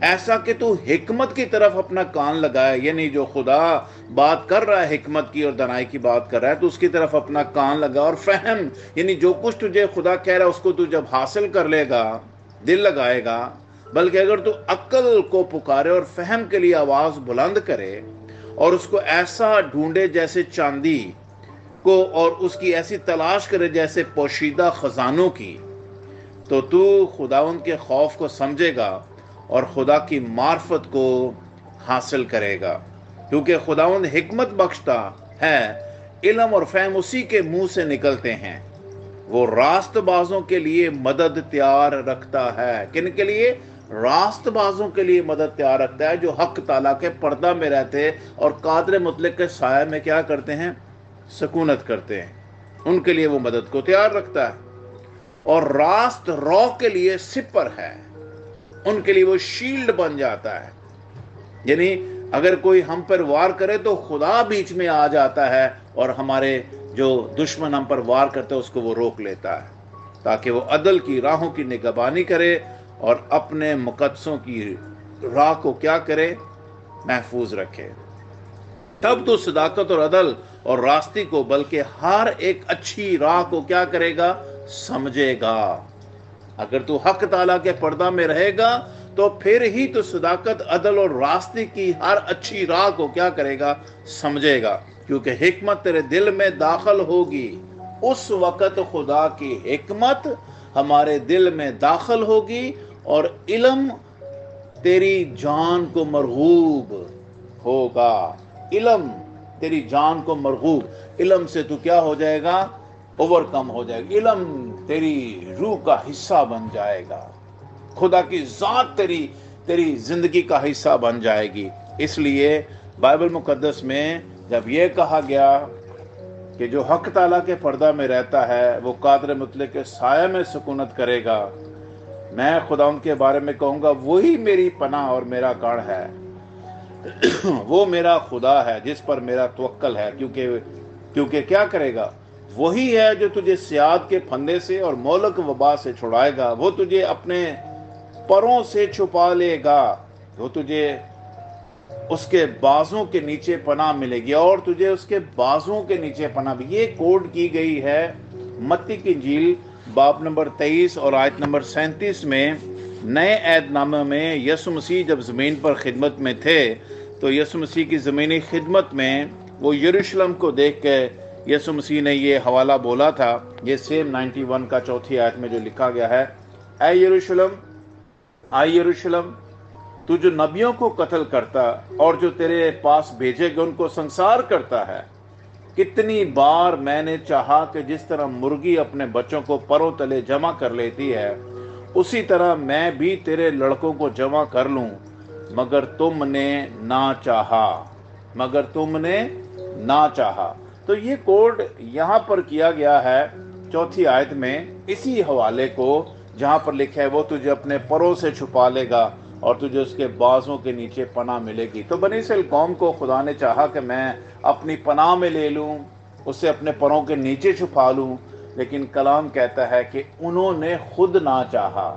ایسا کہ تو حکمت کی طرف اپنا کان لگائے، یعنی جو خدا بات کر رہا ہے حکمت کی اور دانائی کی بات کر رہا ہے تو اس کی طرف اپنا کان لگا، اور فہم یعنی جو کچھ تجھے خدا کہہ رہا ہے اس کو تو جب حاصل کر لے گا، دل لگائے گا، بلکہ اگر تو عقل کو پکارے اور فہم کے لیے آواز بلند کرے اور اس کو ایسا ڈھونڈے جیسے چاندی کو، اور اس کی ایسی تلاش کرے جیسے پوشیدہ خزانوں کی، تو خداوند کے خوف کو سمجھے گا اور خدا کی معرفت کو حاصل کرے گا، کیونکہ خداوند حکمت بخشتا ہے، علم اور فہم اسی کے منہ سے نکلتے ہیں۔ وہ راست بازوں کے لیے مدد تیار رکھتا ہے۔ کن کے لیے؟ راست بازوں کے لیے مدد تیار رکھتا ہے، جو حق تعالیٰ کے پردہ میں رہتے اور قادر مطلق کے سائے میں کیا کرتے ہیں؟ سکونت کرتے ہیں، ان کے لیے وہ مدد کو تیار رکھتا ہے۔ اور راست رو کے لیے سپر ہے، ان کے لیے وہ شیلڈ بن جاتا ہے، یعنی اگر کوئی ہم پر وار کرے تو خدا بیچ میں آ جاتا ہے اور ہمارے جو دشمن ہم پر وار کرتے ہیں اس کو وہ روک لیتا ہے، تاکہ وہ عدل کی راہوں کی نگہبانی کرے اور اپنے مقدسوں کی راہ کو کیا کرے؟ محفوظ رکھے۔ تب تو صداقت اور عدل اور راستی کو، بلکہ ہر ایک اچھی راہ کو کیا کرے گا؟ سمجھے گا۔ اگر تو حق تعالیٰ کے پردہ میں رہے گا تو پھر ہی تو صداقت، عدل اور راستی کی ہر اچھی راہ کو کیا کرے گا؟ سمجھے گا، کیونکہ حکمت تیرے دل میں داخل ہوگی۔ اس وقت خدا کی حکمت ہمارے دل میں داخل ہوگی اور علم تیری جان کو مرغوب ہوگا۔ علم تیری جان کو مرغوب، علم سے تو کیا ہو جائے گا؟ اوور کم ہو جائے گا۔ علم تیری روح کا حصہ بن جائے گا، خدا کی ذات تیری زندگی کا حصہ بن جائے گی۔ اس لیے بائبل مقدس میں جب یہ کہا گیا کہ جو حق تعالیٰ کے پردہ میں رہتا ہے وہ قادر مطلق کے سائے میں سکونت کرے گا، میں خدا ان کے بارے میں کہوں گا وہی میری پناہ اور میرا گڑھ ہے، وہ میرا خدا ہے جس پر میرا توکل ہے، کیونکہ کیا کرے گا؟ وہی ہے جو تجھے سیاد کے پھندے سے اور مہلک وبا سے چھڑائے گا، وہ تجھے اپنے پروں سے چھپا لے گا، وہ تجھے اس کے بازوں کے نیچے پناہ ملے گی، اور تجھے اس کے بازوں کے نیچے پناہ بھی۔ یہ کوڈ کی گئی ہے متی کی انجیل باب نمبر 23 اور آیت نمبر 37 میں۔ نئے عہد نامے میں یسوع مسیح جب زمین پر خدمت میں تھے تو یسوع مسیح کی زمینی خدمت میں وہ یروشلم کو دیکھ کے یسوع مسیح نے یہ حوالہ بولا تھا، یہ سیم 91 کا چوتھی آیت میں جو لکھا گیا ہے، اے یروشلم، اے یروشلم، تو جو نبیوں کو قتل کرتا اور جو تیرے پاس بھیجے گئے ان کو سنسار کرتا ہے، کتنی بار میں نے چاہا کہ جس طرح مرغی اپنے بچوں کو پروں تلے جمع کر لیتی ہے اسی طرح میں بھی تیرے لڑکوں کو جمع کر لوں، مگر تم نے نہ چاہا، مگر تم نے نہ چاہا۔ تو یہ کوڈ یہاں پر کیا گیا ہے چوتھی آیت میں، اسی حوالے کو جہاں پر لکھا ہے وہ تجھے اپنے پروں سے چھپا لے گا اور تجھے اس کے بازوں کے نیچے پناہ ملے گی۔ تو بنی اسرائیل قوم کو خدا نے چاہا کہ میں اپنی پناہ میں لے لوں، اسے اپنے پروں کے نیچے چھپا لوں، لیکن کلام کہتا ہے کہ انہوں نے خود نہ چاہا۔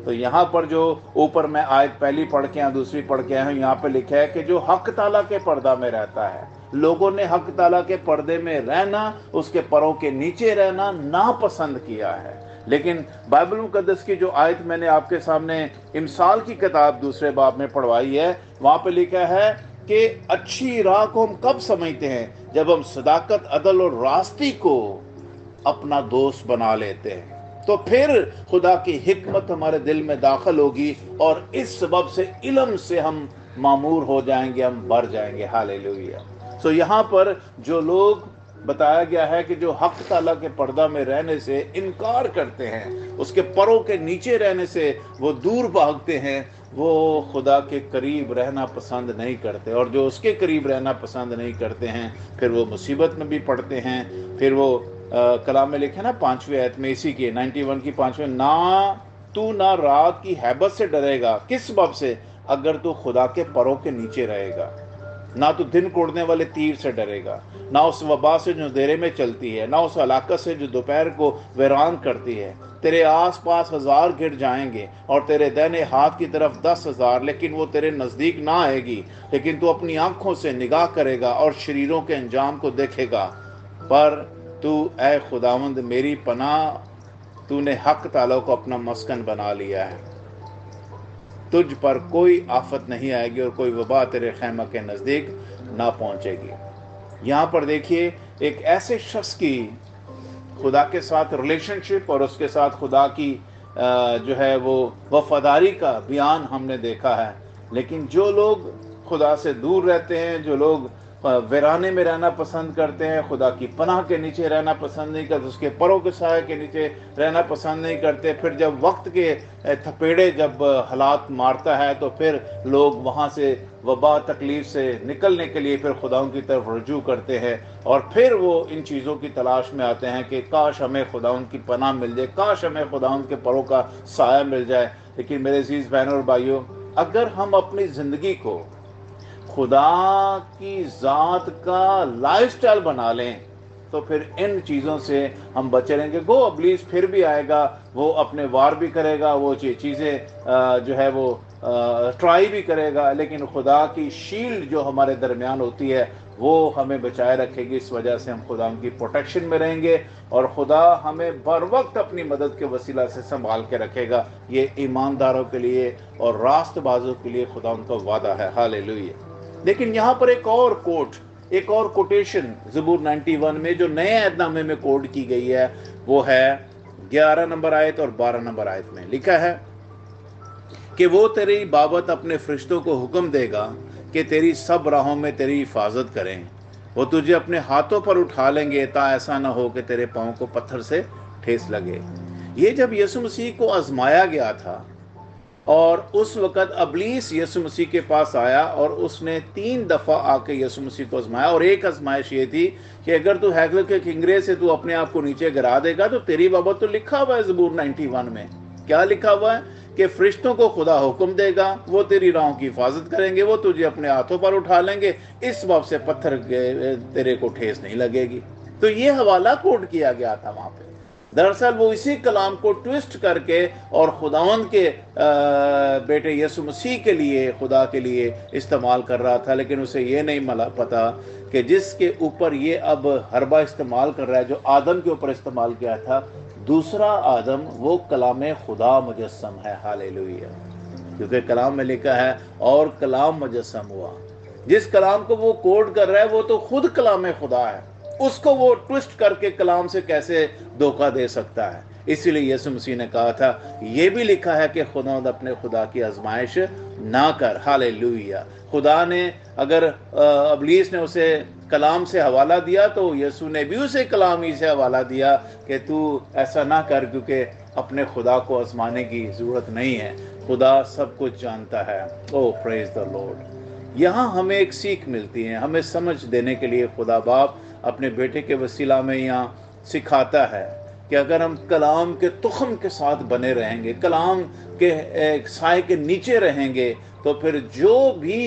تو یہاں پر جو اوپر میں آیت پہلی پڑھ کے دوسری پڑھ کے آیا ہوں، یہاں پہ لکھا ہے کہ جو حق تعالیٰ کے پردہ میں رہتا ہے، لوگوں نے حق تعالیٰ کے پردے میں رہنا، اس کے پروں کے نیچے رہنا ناپسند کیا ہے۔ لیکن بائبل مقدس کی جو آیت میں نے آپ کے سامنے امثال کی کتاب دوسرے باب میں پڑھوائی ہے، وہاں پہ لکھا ہے کہ اچھی راہ کو ہم کب سمجھتے ہیں؟ جب ہم صداقت، عدل اور راستی کو اپنا دوست بنا لیتے ہیں، تو پھر خدا کی حکمت ہمارے دل میں داخل ہوگی اور اس سبب سے علم سے ہم معمور ہو جائیں گے، ہم بھر جائیں گے۔ ہاللیلویہ۔ سو یہاں پر جو لوگ بتایا گیا ہے کہ جو حق تعالیٰ کے پردہ میں رہنے سے انکار کرتے ہیں، اس کے پروں کے نیچے رہنے سے وہ دور بھاگتے ہیں، وہ خدا کے قریب رہنا پسند نہیں کرتے، اور جو اس کے قریب رہنا پسند نہیں کرتے ہیں پھر وہ مصیبت میں بھی پڑتے ہیں۔ پھر وہ کلام میں لکھے نا 5ویں آیت میں، اسی کی 91 کی 5ویں، نہ رات کی ہیبت سے ڈرے گا، کس سبب سے؟ اگر تو خدا کے پروں کے نیچے رہے گا۔ نہ تو دن کوڑنے والے تیر سے ڈرے گا، نہ اس وبا سے جو اندھیرے میں چلتی ہے، نہ اس ہلاکت سے جو دوپہر کو ویران کرتی ہے۔ تیرے آس پاس 1000 گر جائیں گے اور تیرے دائنے ہاتھ کی طرف 10,000، لیکن وہ تیرے نزدیک نہ آئے گی۔ لیکن تو اپنی آنکھوں سے نگاہ کرے گا اور شریروں کے انجام کو دیکھے گا۔ پر تو اے خداوند میری پناہ، تو نے حق تعالیٰ کو اپنا مسکن بنا لیا ہے۔ تجھ پر کوئی آفت نہیں آئے گی اور کوئی وبا تیرے خیمہ کے نزدیک نہ پہنچے گی۔ یہاں پر دیکھیے ایک ایسے شخص کی خدا کے ساتھ ریلیشن شپ اور اس کے ساتھ خدا کی جو ہے وہ وفاداری کا بیان ہم نے دیکھا ہے۔ لیکن جو لوگ خدا سے دور رہتے ہیں، جو لوگ ویرانے میں رہنا پسند کرتے ہیں، خدا کی پناہ کے نیچے رہنا پسند نہیں کرتے، اس کے پروں کے سائے کے نیچے رہنا پسند نہیں کرتے، پھر جب وقت کے تھپیڑے جب حالات مارتا ہے تو پھر لوگ وہاں سے وبا تکلیف سے نکلنے کے لیے پھر خداؤں کی طرف رجوع کرتے ہیں، اور پھر وہ ان چیزوں کی تلاش میں آتے ہیں کہ کاش ہمیں خداؤں کی پناہ مل جائے، کاش ہمیں خداؤں کے پروں کا سایہ مل جائے۔ لیکن میرے عزیز بہنوں اور بھائیوں، اگر ہم اپنی زندگی کو خدا کی ذات کا لائف سٹائل بنا لیں تو پھر ان چیزوں سے ہم بچے رہیں گے۔ گو ابلیس پھر بھی آئے گا، وہ اپنے وار بھی کرے گا، وہ چیزیں جو ہے وہ ٹرائی بھی کرے گا، لیکن خدا کی شیلڈ جو ہمارے درمیان ہوتی ہے وہ ہمیں بچائے رکھے گی۔ اس وجہ سے ہم خدا کی پروٹیکشن میں رہیں گے اور خدا ہمیں بر وقت اپنی مدد کے وسیلہ سے سنبھال کے رکھے گا۔ یہ ایمانداروں کے لیے اور راست بازوں کے لیے خدا ان کا وعدہ ہے۔ ہاللیلویہ۔ لیکن یہاں پر ایک اور کوٹیشن زبور 91 میں جو نئے عہد نامے میں کوڈ کی گئی ہے، وہ ہے 11 نمبر آیت اور 12 نمبر آیت میں لکھا ہے کہ وہ تیری بابت اپنے فرشتوں کو حکم دے گا کہ تیری سب راہوں میں تیری حفاظت کریں، وہ تجھے اپنے ہاتھوں پر اٹھا لیں گے تا ایسا نہ ہو کہ تیرے پاؤں کو پتھر سے ٹھیس لگے۔ یہ جب یسوع مسیح کو آزمایا گیا تھا اور اس وقت ابلیس یسوع مسیح کے پاس آیا اور اس نے 3 دفعہ آ کے یسوع مسیح کو آزمایا، اور ایک آزمائش یہ تھی کہ اگر تو ہیکل کے کنگرے سے تو اپنے آپ کو نیچے گرا دے گا تو تیری بابت تو لکھا ہوا ہے زبور 91 میں، کیا لکھا ہوا ہے کہ فرشتوں کو خدا حکم دے گا، وہ تیری راہوں کی حفاظت کریں گے، وہ تجھے اپنے ہاتھوں پر اٹھا لیں گے، اس باب سے پتھر تیرے کو ٹھیس نہیں لگے گی۔ تو یہ حوالہ کوٹ کیا گیا تھا وہاں پہ۔ دراصل وہ اسی کلام کو ٹویسٹ کر کے اور خداوند کے بیٹے یسوع مسیح کے لیے، خدا کے لیے استعمال کر رہا تھا، لیکن اسے یہ نہیں پتا کہ جس کے اوپر یہ اب حربہ استعمال کر رہا ہے، جو آدم کے اوپر استعمال کیا تھا، دوسرا آدم وہ کلام خدا مجسم ہے۔ ہاللیلویہ۔ کیونکہ کلام میں لکھا ہے اور کلام مجسم ہوا۔ جس کلام کو وہ کوڈ کر رہا ہے وہ تو خود کلام خدا ہے، اس کو وہ ٹوسٹ کر کے کلام سے کیسے دھوکہ دے سکتا ہے؟ اسی لیے یسوع مسیح نے کہا تھا یہ بھی لکھا ہے کہ خدا اپنے خدا کی آزمائش نہ کر۔ ہاللیلویہ۔ خدا نے اگر ابلیس نے اسے کلام سے حوالہ دیا تو یسوع نے بھی اسے کلام ہی سے حوالہ دیا کہ تو ایسا نہ کر، کیونکہ اپنے خدا کو آزمانے کی ضرورت نہیں ہے، خدا سب کچھ جانتا ہے۔ او پریز دا لارڈ۔ یہاں ہمیں ایک سیکھ ملتی ہے، ہمیں سمجھ دینے کے لیے خدا باپ اپنے بیٹے کے وسیلہ میں یہاں سکھاتا ہے کہ اگر ہم کلام کے تخم کے ساتھ بنے رہیں گے، کلام کے سائے کے نیچے رہیں گے، تو پھر جو بھی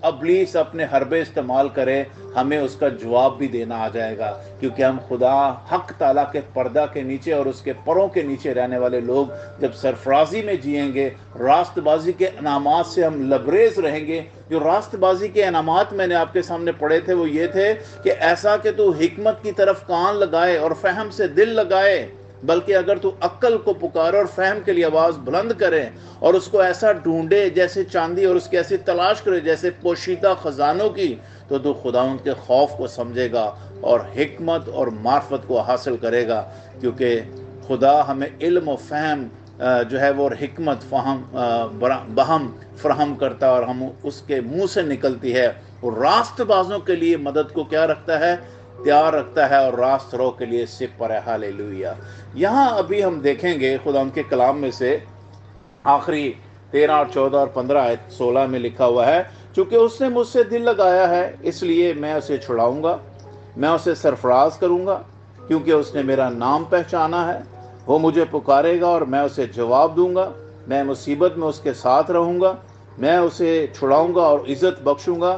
ابلیس اپنے حربے استعمال کرے ہمیں اس کا جواب بھی دینا آ جائے گا، کیونکہ ہم خدا حق تعالیٰ کے پردہ کے نیچے اور اس کے پروں کے نیچے رہنے والے لوگ جب سرفرازی میں جئیں گے، راست بازی کے انعامات سے ہم لبریز رہیں گے۔ جو راست بازی کے انعامات میں نے آپ کے سامنے پڑھے تھے وہ یہ تھے کہ ایسا کہ تو حکمت کی طرف کان لگائے اور فہم سے دل لگائے، بلکہ اگر تو عقل کو پکارے اور فہم کے لیے آواز بلند کرے اور اس کو ایسا ڈھونڈے جیسے چاندی اور اس کی ایسی تلاش کرے جیسے پوشیدہ خزانوں کی، تو خداوند کے خوف کو سمجھے گا اور حکمت اور معرفت کو حاصل کرے گا، کیونکہ خدا ہمیں علم و فہم جو ہے وہ اور حکمت بہم فراہم کرتا ہے اور ہم اس کے منہ سے نکلتی ہے، اور راست بازوں کے لیے مدد کو کیا رکھتا ہے؟ تیار رکھتا ہے، اور راست رو کے لیے سپ پر ہے۔ ہاللیلویہ۔ یہاں ابھی ہم دیکھیں گے خدا ان کے کلام میں سے آخری 13 اور 14 اور 15 آیت 16 میں لکھا ہوا ہے، چونکہ اس نے مجھ سے دل لگایا ہے اس لیے میں اسے چھڑاؤں گا، میں اسے سرفراز کروں گا، کیونکہ اس نے میرا نام پہچانا ہے۔ وہ مجھے پکارے گا اور میں اسے جواب دوں گا، میں مصیبت میں اس کے ساتھ رہوں گا، میں اسے چھڑاؤں گا اور عزت بخشوں گا۔